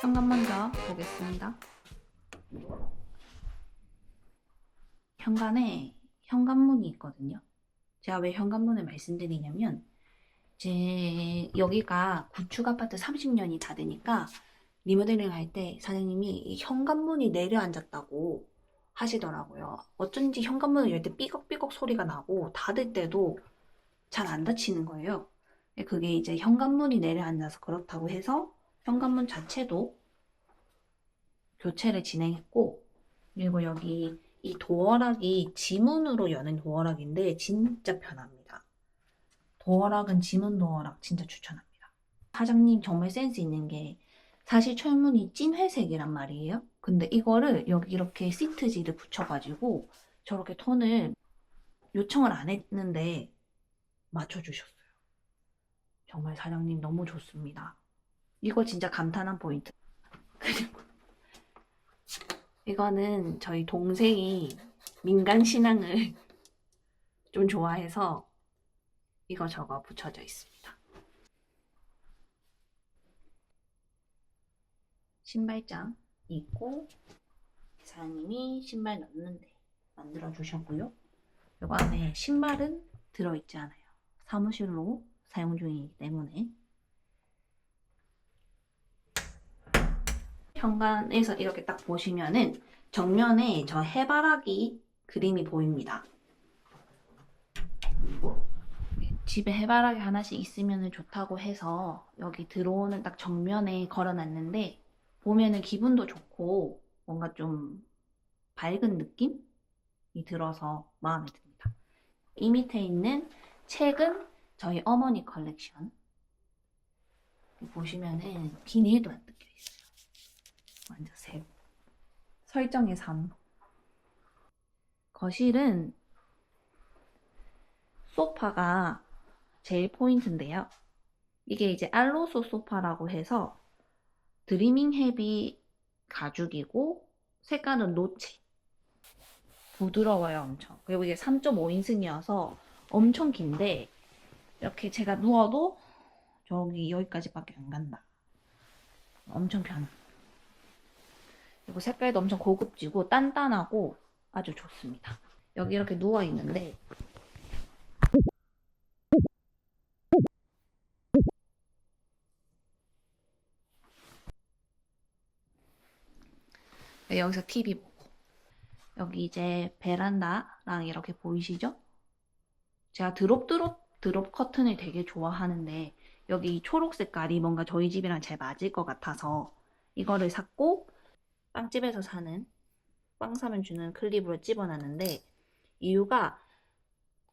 현관 먼저 보겠습니다. 현관에 현관문이 있거든요. 제가 왜 현관문을 말씀드리냐면 제 여기가 구축 아파트 30년이 다 되니까 리모델링 할 때 사장님이 이 현관문이 내려앉았다고 하시더라고요. 어쩐지 현관문을 열 때 삐걱삐걱 소리가 나고 닫을 때도 잘 안 닫히는 거예요. 그게 이제 현관문이 내려앉아서 그렇다고 해서 현관문 자체도 교체를 진행했고, 그리고 여기 이 도어락이 지문으로 여는 도어락인데 진짜 편합니다. 도어락은 지문 도어락 진짜 추천합니다. 사장님 정말 센스 있는 게 사실 철문이 찐 회색이란 말이에요. 근데 이거를 여기 이렇게 시트지를 붙여가지고 저렇게 톤을 요청을 안 했는데 맞춰주셨어요. 정말 사장님 너무 좋습니다. 이거 진짜 감탄한 포인트. 그리고 이거는 저희 동생이 민간 신앙을 좀 좋아해서 이거 저거 붙여져 있습니다. 신발장 있고 사장님이 신발 넣는데 만들어 주셨고요. 이거 안에 신발은 들어있지 않아요. 사무실로 사용 중이기 때문에. 현관에서 이렇게 딱 보시면은 정면에 저 해바라기 그림이 보입니다. 집에 해바라기 하나씩 있으면 좋다고 해서 여기 들어오는 딱 정면에 걸어놨는데 보면은 기분도 좋고 뭔가 좀 밝은 느낌이 들어서 마음에 듭니다. 이 밑에 있는 책은 저희 어머니 컬렉션. 보시면은 비닐도 안 뜯겨 있어요. 완전 새로. 설정의 삶. 거실은 소파가 제일 포인트인데요. 이게 이제 알로소 소파라고 해서 드리밍 헤비 가죽이고 색깔은 노체. 부드러워요, 엄청. 그리고 이게 3.5인승이어서 엄청 긴데 이렇게 제가 누워도 저기 여기까지밖에 안 간다. 엄청 편해. 그리고 색깔도 엄청 고급지고 단단하고 아주 좋습니다. 여기 이렇게 누워 있는데 여기서 TV 보고 여기 이제 베란다랑 이렇게 보이시죠? 제가 드롭 커튼을 되게 좋아하는데 여기 초록 색깔이 뭔가 저희 집이랑 잘 맞을 것 같아서 이거를 샀고 빵집에서 사는 빵 사면 주는 클립으로 집어놨는데 이유가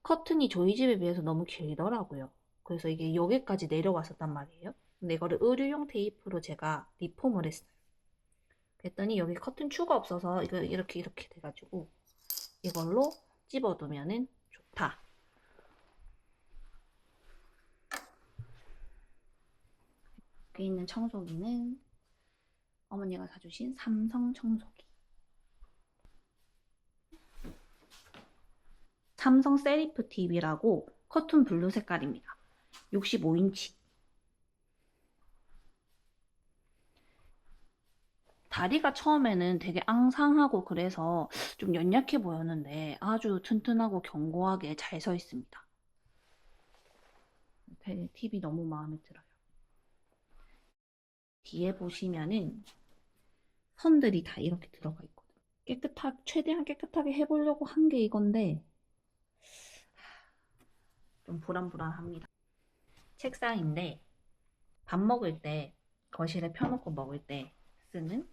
커튼이 저희 집에 비해서 너무 길더라고요. 그래서 이게 여기까지 내려왔었단 말이에요. 근데 이거를 의류용 테이프로 제가 리폼을 했어요. 그랬더니 여기 커튼 추가 없어서 이거 이렇게 돼가지고 이걸로 집어두면은 좋다. 여기 있는 청소기는 어머니가 사주신 삼성 청소기. 삼성 세리프 TV라고 커튼 블루 색깔입니다. 65인치. 다리가 처음에는 되게 앙상하고 그래서 좀 연약해 보였는데 아주 튼튼하고 견고하게 잘 서 있습니다. TV 너무 마음에 들어요. 뒤에 보시면은 선들이 다 이렇게 들어가 있거든요. 최대한 깨끗하게 해보려고 한 게 이건데 좀 불안불안합니다. 책상인데 밥 먹을 때 거실에 펴놓고 먹을 때 쓰는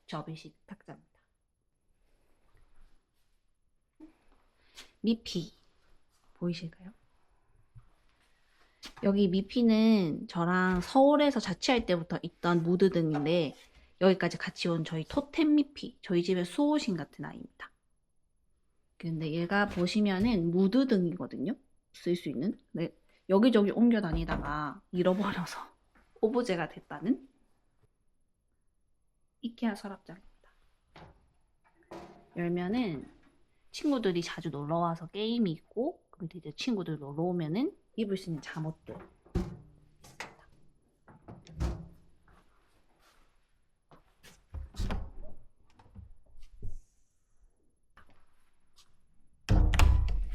접이식 탁자입니다. 미피 보이실까요? 여기 미피는 저랑 서울에서 자취할 때부터 있던 무드등인데 여기까지 같이 온 저희 토템 미피, 저희 집의 수호신 같은 아이입니다. 근데 얘가 보시면은 무드등이거든요. 쓸 수 있는. 네, 여기저기 옮겨 다니다가 잃어버려서 오브제가 됐다는 이케아 서랍장입니다. 열면은 친구들이 자주 놀러와서 게임이 있고 그럼 이제 친구들 놀러오면은 입을 수 있는 잠옷들.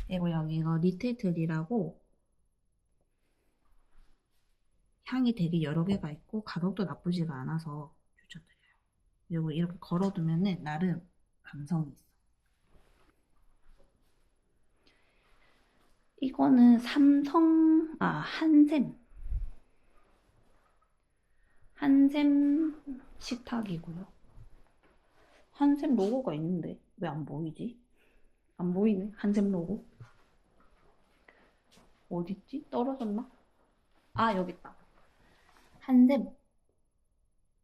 그리고 여기 이거 리틀트리라고 향이 되게 여러 개가 있고 가격도 나쁘지가 않아서 추천드려요. 그리고 이렇게 걸어두면은 나름 감성이 있어. 이거는 한샘 식탁이고요. 한샘 로고가 있는데 왜 안 보이지? 안 보이네, 한샘 로고. 어딨지? 떨어졌나? 아, 여기 있다.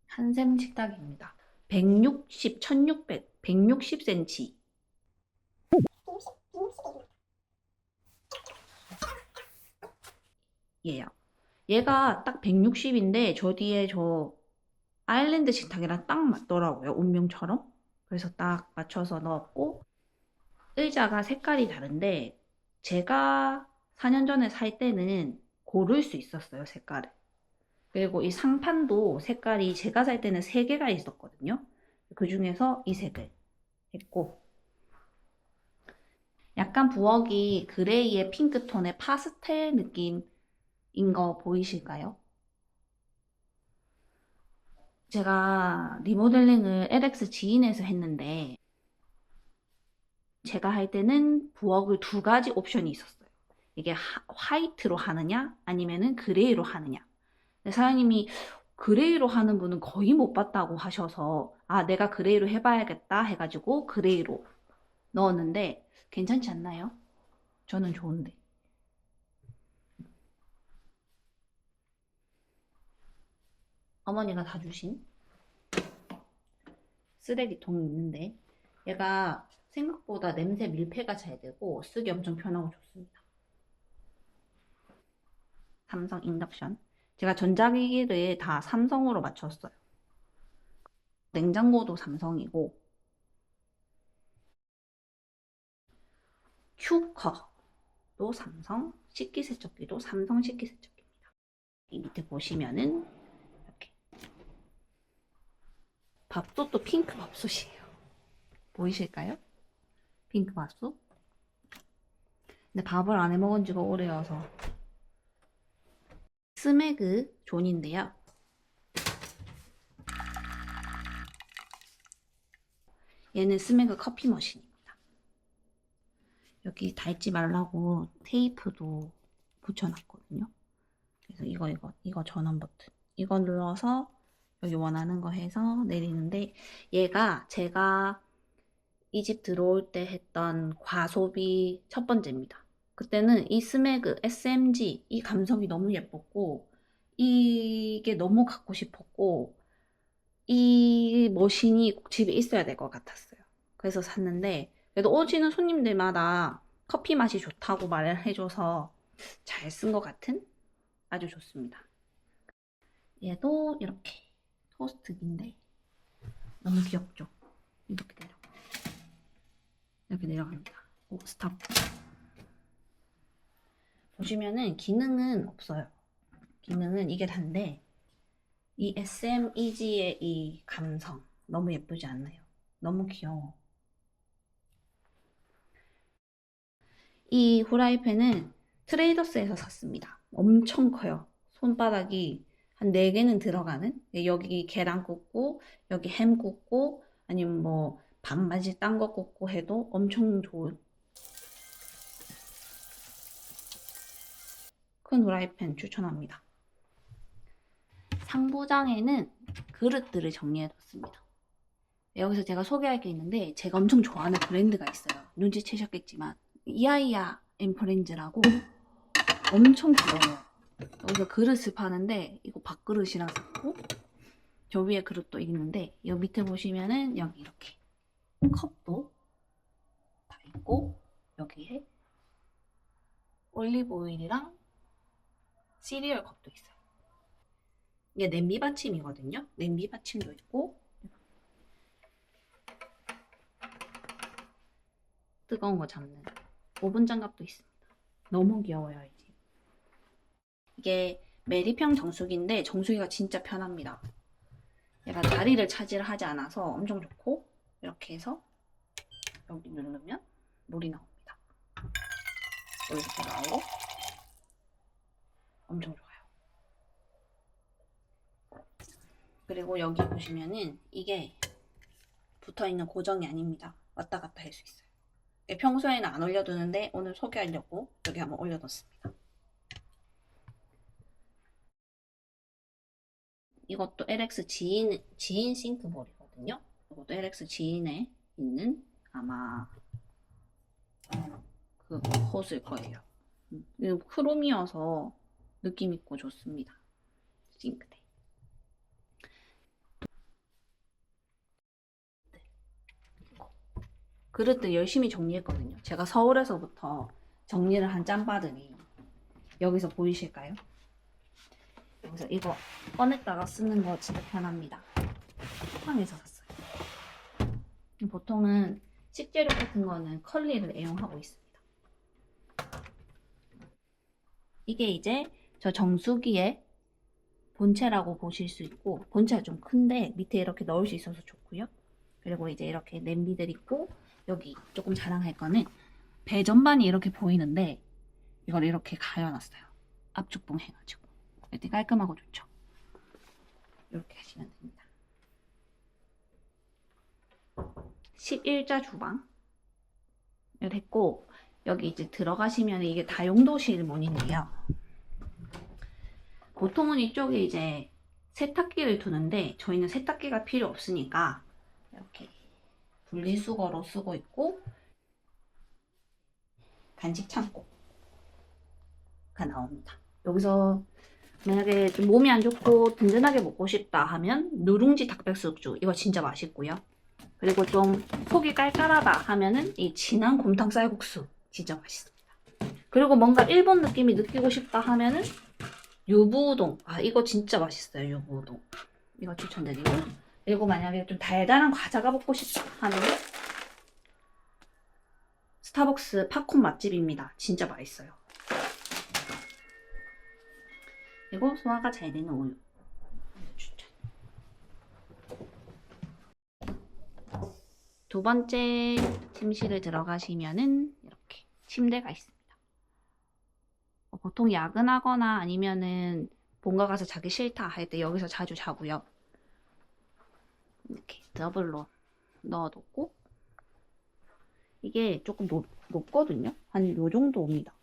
한샘 식탁입니다. 160, 1600, 160cm. 얘야. 얘가 딱 160인데 저 뒤에 저 아일랜드 식탁이랑 딱 맞더라고요. 운명처럼. 그래서 딱 맞춰서 넣었고 의자가 색깔이 다른데 제가 4년 전에 살 때는 고를 수 있었어요, 색깔을. 그리고 이 상판도 색깔이 제가 살 때는 3개가 있었거든요. 그 중에서 이 색을 했고 약간 부엌이 그레이의 핑크톤의 파스텔 느낌인 거 보이실까요? 제가 리모델링을 LX 지인에서 했는데 제가 할 때는 부엌을 2가지 옵션이 있었어요. 이게 화이트로 하느냐 아니면은 그레이로 하느냐. 근데 사장님이 그레이로 하는 분은 거의 못 봤다고 하셔서 아 내가 그레이로 해봐야겠다 해가지고 그레이로 넣었는데 괜찮지 않나요? 저는 좋은데. 어머니가 다 주신 쓰레기통이 있는데 얘가 생각보다 냄새 밀폐가 잘 되고 쓰기 엄청 편하고 좋습니다. 삼성 인덕션. 제가 전자기기를 다 삼성으로 맞췄어요. 냉장고도 삼성이고 큐커도 삼성, 식기세척기도 삼성 식기세척기입니다. 이 밑에 보시면은 이렇게 밥솥도 핑크 밥솥이에요. 보이실까요? 핑크 밥솥. 근데 밥을 안 해먹은 지가 오래여서 스매그 존인데요. 얘는 스매그 커피 머신입니다. 여기 닳지 말라고 테이프도 붙여놨거든요. 그래서 이거 전원 버튼. 이거 눌러서 여기 원하는 거 해서 내리는데 얘가 제가 이 집 들어올 때 했던 과소비 첫 번째입니다. 그때는 이 스매그 SMG 이 감성이 너무 예뻤고 이게 너무 갖고 싶었고 이 머신이 꼭 집에 있어야 될 것 같았어요. 그래서 샀는데 그래도 오시는 손님들마다 커피 맛이 좋다고 말을 해줘서 잘 쓴 것 같은 아주 좋습니다. 얘도 이렇게 토스트기인데 너무 귀엽죠? 이렇게 내려갑니다. 오, 스탑. 보시면은 기능은 없어요. 기능은 이게 단데 이 SMEG의 이 감성 너무 예쁘지 않나요? 너무 귀여워. 이 후라이팬은 트레이더스에서 샀습니다. 엄청 커요. 손바닥이 한 4개는 들어가는. 여기 계란 굽고 여기 햄 굽고 아니면 뭐 반바지 딴 거 굽고 해도 엄청 좋은 큰 후라이팬 추천합니다. 상부장에는 그릇들을 정리해뒀습니다. 여기서 제가 소개할 게 있는데 제가 엄청 좋아하는 브랜드가 있어요. 눈치채셨겠지만 이아이아 엠프렌즈라고 엄청 귀여워요. 여기서 그릇을 파는데 이거 밥그릇이랑 샀고 저 위에 그릇도 있는데 여기 밑에 보시면은 여기 이렇게 컵도 다 있고 여기에 올리브 오일이랑 시리얼 컵도 있어요. 이게 냄비 받침이거든요. 냄비 받침도 있고 뜨거운 거 잡는 오븐 장갑도 있습니다. 너무 귀여워요, 이 집. 이게 메리평 정수기인데 정수기가 진짜 편합니다. 얘가 자리를 차지하지 않아서 엄청 좋고 이렇게 해서 여기 누르면 물이 나옵니다. 이렇게 나오고 엄청 좋아요. 그리고 여기 보시면은 이게 붙어있는 고정이 아닙니다. 왔다 갔다 할 수 있어요. 평소에는 안 올려두는데 오늘 소개하려고 여기 한번 올려뒀습니다. 이것도 LX 지인 싱크볼이거든요. 이것도 LX 지인에 있는 아마 그 호스일 거예요. 이거 크롬이어서 느낌 있고 좋습니다. 싱크대. 그릇들 열심히 정리했거든요. 제가 서울에서부터 정리를 한 짬바들이 여기서 보이실까요? 여기서 이거 꺼냈다가 쓰는 거 진짜 편합니다. 쿠팡에서 샀어요. 보통은 식재료 같은 거는 컬리를 애용하고 있습니다. 이게 이제 저 정수기의 본체라고 보실 수 있고, 본체가 좀 큰데 밑에 이렇게 넣을 수 있어서 좋고요. 그리고 이제 이렇게 냄비들 있고, 여기 조금 자랑할 거는 배 전반이 이렇게 보이는데 이걸 이렇게 가려놨어요. 압축봉 해가지고 이렇게 깔끔하고 좋죠. 이렇게 하시면 됩니다. 11자 주방을 했고, 여기 이제 들어가시면 이게 다용도실 문인데요. 보통은 이쪽에 이제 세탁기를 두는데 저희는 세탁기가 필요 없으니까 이렇게 분리수거로 쓰고 있고, 간식 창고가 나옵니다. 여기서 만약에 좀 몸이 안 좋고 든든하게 먹고 싶다 하면 누룽지 닭백숙주 이거 진짜 맛있고요. 그리고 좀 속이 깔깔하다 하면은 이 진한 곰탕 쌀국수 진짜 맛있습니다. 그리고 뭔가 일본 느낌이 느끼고 싶다 하면은 유부우동. 아, 이거 진짜 맛있어요. 유부우동 이거 추천드리고, 그리고 만약에 좀 달달한 과자가 먹고 싶다 하면은 스타벅스 팝콘 맛집입니다. 진짜 맛있어요. 그리고 소화가 잘 되는 우유 추천. 두 번째 침실을 들어가시면은 이렇게 침대가 있습니다. 보통 야근하거나 아니면은 본가 가서 자기 싫다 할 때 여기서 자주 자고요. 이렇게 더블로 넣어놓고, 이게 조금 높거든요. 한 요 정도 옵니다.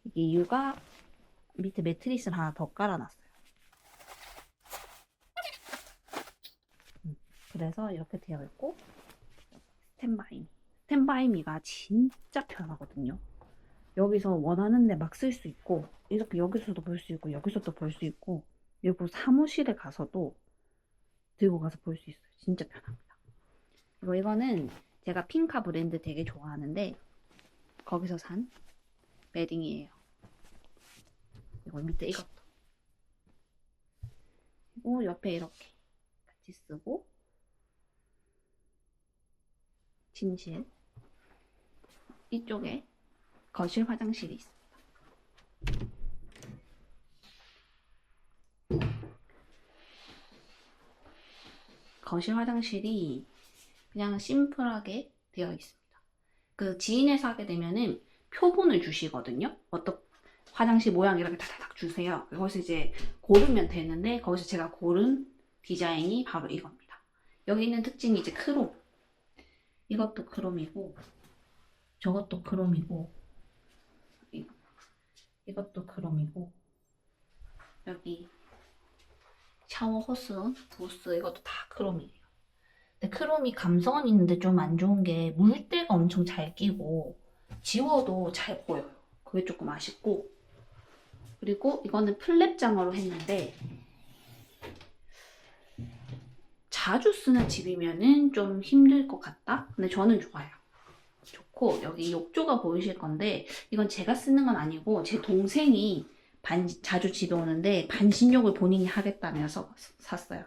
이게 이유가 밑에 매트리스를 하나 더 깔아놨어요. 그래서 이렇게 되어 있고, 스탠바이미가 진짜 편하거든요. 여기서 원하는데 막 쓸 수 있고, 이렇게 여기서도 볼 수 있고 여기서도 볼 수 있고, 그리고 사무실에 가서도 들고 가서 볼 수 있어요. 진짜 편합니다. 그리고 이거는 제가 핑카 브랜드 되게 좋아하는데 거기서 산 베딩이에요. 이거 밑에 이것도, 그리고 옆에 이렇게 같이 쓰고, 침실 이쪽에 거실 화장실이 있습니다. 거실 화장실이 그냥 심플하게 되어 있습니다. 그 지인에서 하게 되면은 표본을 주시거든요. 어떤 화장실 모양 이렇게 다다닥 주세요. 거기서 이제 고르면 되는데, 거기서 제가 고른 디자인이 바로 이겁니다. 여기 있는 특징이 이제 크롬. 이것도 크롬이고, 저것도 크롬이고, 이것도 크롬이고, 여기 샤워 호스, 부스 이것도 다 크롬이에요. 근데 크롬이 감성은 있는데 좀 안 좋은 게 물때가 엄청 잘 끼고 지워도 잘 보여요. 그게 조금 아쉽고, 그리고 이거는 플랩장어로 했는데 자주 쓰는 집이면은 좀 힘들 것 같다? 근데 저는 좋아요. 좋고, 여기 욕조가 보이실 건데 이건 제가 쓰는 건 아니고 제 동생이 자주 집에 오는데 반신욕을 본인이 하겠다면서 샀어요.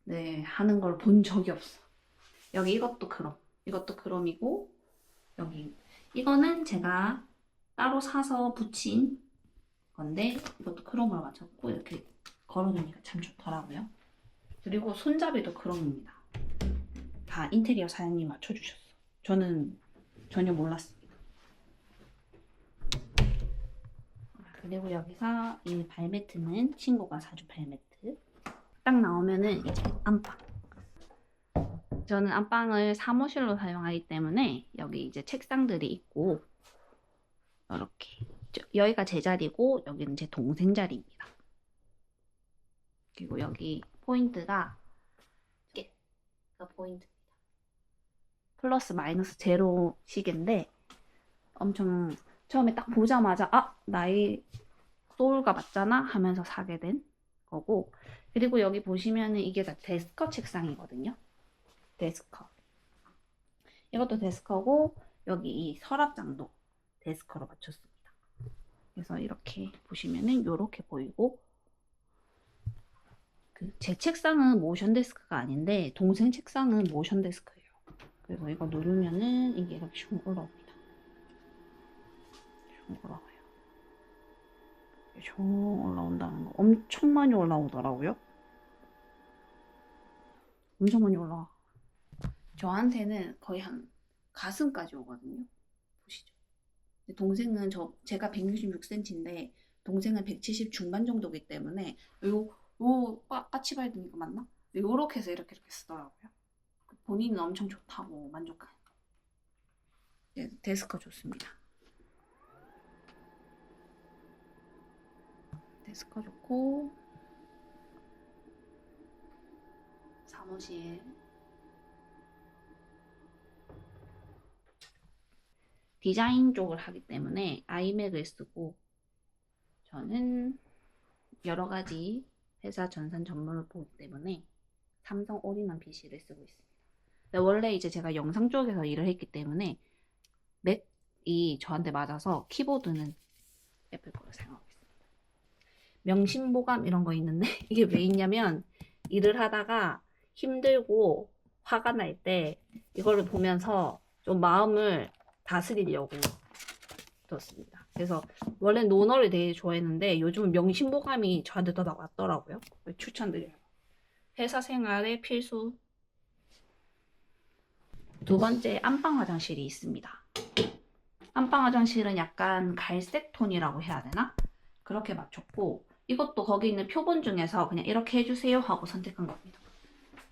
네, 하는 걸 본 적이 없어. 여기 이것도 크롬. 이것도 크롬이고, 여기 이거는 제가 따로 사서 붙인 건데 이것도 크롬으로 맞췄고, 이렇게 걸어두니까 참 좋더라고요. 그리고 손잡이도 크롬입니다. 다 인테리어 사장님 맞춰주셨어. 저는 전혀 몰랐습니다. 그리고 여기서 이 발매트는 친구가 사준 발매트. 딱 나오면은 이제 안방. 저는 안방을 사무실로 사용하기 때문에 여기 이제 책상들이 있고 이렇게 여기가 제 자리고 여기는 제 동생 자리입니다. 그리고 여기 포인트가 이게가 포인트입니다. 플러스 마이너스 제로 시계인데 엄청 처음에 딱 보자마자 나의 소울과 맞잖아 하면서 사게 된 거고, 그리고 여기 보시면은 이게 다 데스커 책상이거든요. 데스커. 이것도 데스커고 여기 이 서랍장도 데스커로 맞췄습니다. 그래서 이렇게 보시면은 이렇게 보이고, 제 책상은 모션 데스크가 아닌데 동생 책상은 모션 데스크예요. 그래서 이거 누르면은 이게 이렇게 슝 올라옵니다. 슝 올라와요. 슝 올라온다는 거 엄청 많이 올라오더라고요. 엄청 많이 올라와. 저한테는 거의 한 가슴까지 오거든요. 보시죠. 동생은 제가 166cm인데 동생은 170 중반 정도이기 때문에 까치발이 드니까 맞나? 요렇게 해서 이렇게 쓰더라고요. 본인은 엄청 좋다고 만족한. 데스크 좋습니다. 데스크 좋고, 사무실. 디자인 쪽을 하기 때문에 아이맥을 쓰고, 저는 여러 가지 회사 전산 전문을 보기 때문에 삼성 올인원 PC를 쓰고 있습니다. 원래 이제 제가 영상 쪽에서 일을 했기 때문에 맥이 저한테 맞아서 키보드는 애플 거를 사용하고 있습니다. 명심보감 이런 거 있는데 이게 왜 있냐면 일을 하다가 힘들고 화가 날 때 이거를 보면서 좀 마음을 다스리려고 뒀습니다. 그래서 원래 노너를 되게 좋아했는데 요즘은 명심보감이 저한테 더 맞더라고요. 추천드려요. 회사 생활의 필수. 두 번째, 안방 화장실이 있습니다. 안방 화장실은 약간 갈색 톤이라고 해야 되나? 그렇게 맞췄고, 이것도 거기 있는 표본 중에서 그냥 이렇게 해주세요 하고 선택한 겁니다.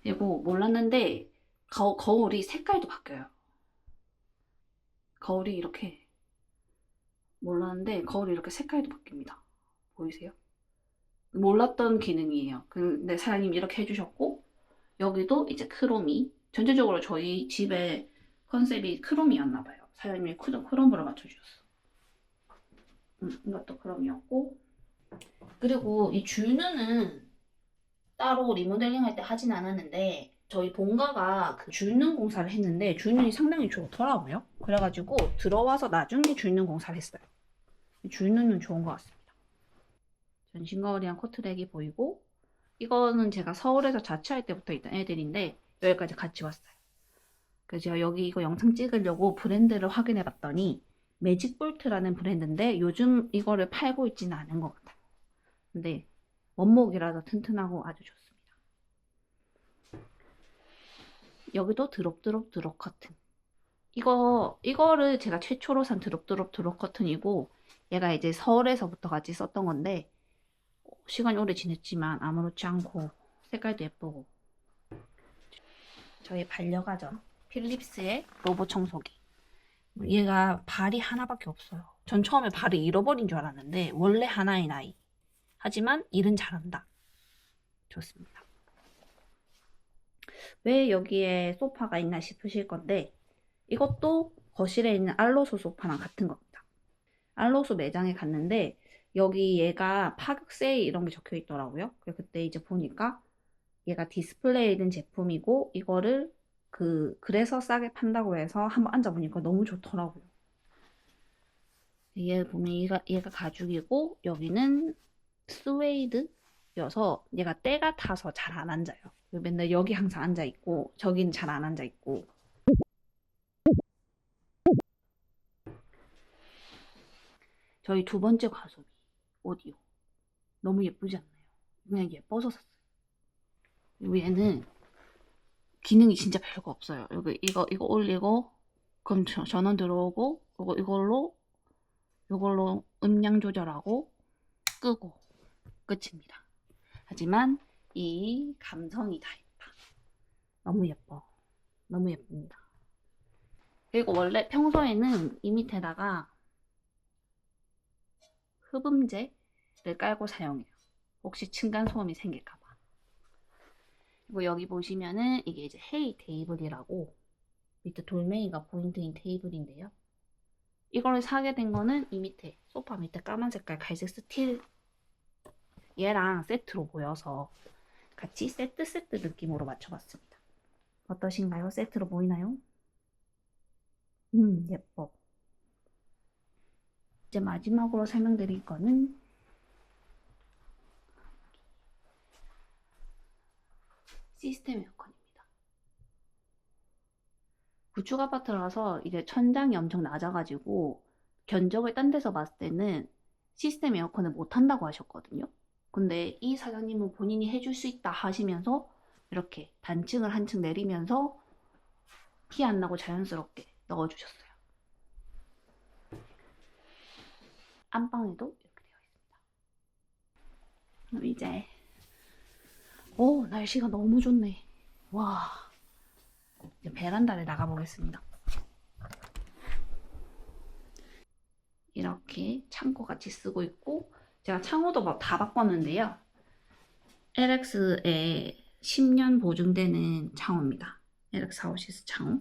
그리고 몰랐는데 거울이 색깔도 바뀌어요. 거울이 이렇게, 몰랐는데 거울이 이렇게 색깔도 바뀝니다. 보이세요? 몰랐던 기능이에요. 근데 사장님이 이렇게 해주셨고, 여기도 이제 크롬이, 전체적으로 저희 집의 컨셉이 크롬이었나봐요. 사장님이 크롬으로 맞춰주셨어. 이것도 크롬이었고, 그리고 이 줄눈은 따로 리모델링 할 때 하진 않았는데 저희 본가가 그 줄눈 공사를 했는데 줄눈이 상당히 좋더라고요. 그래가지고 들어와서 나중에 줄눈 공사를 했어요. 줄눈은 좋은 것 같습니다. 전신 거울이랑 코트랙이 보이고, 이거는 제가 서울에서 자취할 때부터 있던 애들인데 여기까지 같이 왔어요. 그래서 제가 여기 이거 영상 찍으려고 브랜드를 확인해 봤더니 매직볼트라는 브랜드인데 요즘 이거를 팔고 있지는 않은 것 같아요. 근데 원목이라서 튼튼하고 아주 좋습니다. 여기도 드롭 커튼. 이거를 제가 최초로 산 드롭 커튼이고, 얘가 이제 서울에서부터 같이 썼던 건데 시간이 오래 지냈지만 아무렇지 않고 색깔도 예쁘고. 저희 반려가전 필립스의 로봇 청소기. 얘가 발이 하나밖에 없어요. 전 처음에 발을 잃어버린 줄 알았는데 원래 하나인 아이. 하지만 일은 잘한다. 좋습니다. 왜 여기에 소파가 있나 싶으실 건데 이것도 거실에 있는 알로소 소파랑 같은 겁니다. 알로소 매장에 갔는데 여기 얘가 파격 세일 이런 게 적혀 있더라고요. 그때 이제 보니까 얘가 디스플레이에 있는 제품이고 이거를 그래서 싸게 판다고 해서 한번 앉아보니까 너무 좋더라고요. 얘 보면 얘가 가죽이고 여기는 스웨이드여서 얘가 때가 타서 잘 안 앉아요. 맨날 여기 항상 앉아있고 저기는 잘 안 앉아있고. 저희 두 번째 과소비 오디오 너무 예쁘지 않나요? 그냥 예뻐서 샀어요. 그리고 얘는 기능이 진짜 별거 없어요. 여기 이거 올리고 그럼 전원 들어오고 이걸로 음량 조절하고 끄고 끝입니다. 하지만 이 감성이 다 있다. 너무 예뻐. 너무 예쁩니다. 그리고 원래 평소에는 이 밑에다가 흡음재를 깔고 사용해요. 혹시 층간소음이 생길까봐. 그리고 여기 보시면은 이게 이제 헤이 테이블이라고 밑에 돌멩이가 포인트인 테이블인데요. 이거를 사게 된 거는 이 밑에 소파 밑에 까만 색깔 갈색 스틸 얘랑 세트로 보여서 같이 세트 느낌으로 맞춰봤습니다. 어떠신가요? 세트로 보이나요? 예뻐. 이제 마지막으로 설명드릴 거는 시스템 에어컨입니다. 구축 아파트라서 이제 천장이 엄청 낮아가지고 견적을 딴 데서 봤을 때는 시스템 에어컨을 못 한다고 하셨거든요. 근데 이 사장님은 본인이 해줄 수 있다 하시면서 이렇게 단층을 한 층 내리면서 티 안 나고 자연스럽게 넣어주셨어요. 안방에도 이렇게 되어 있습니다. 그럼 이제 날씨가 너무 좋네. 와, 이제 베란다를 나가보겠습니다. 이렇게 창고 같이 쓰고 있고 제가 창호도 막 다 바꿨는데요. LX의 10년 보증되는 창호입니다. LX 하우시스 창호.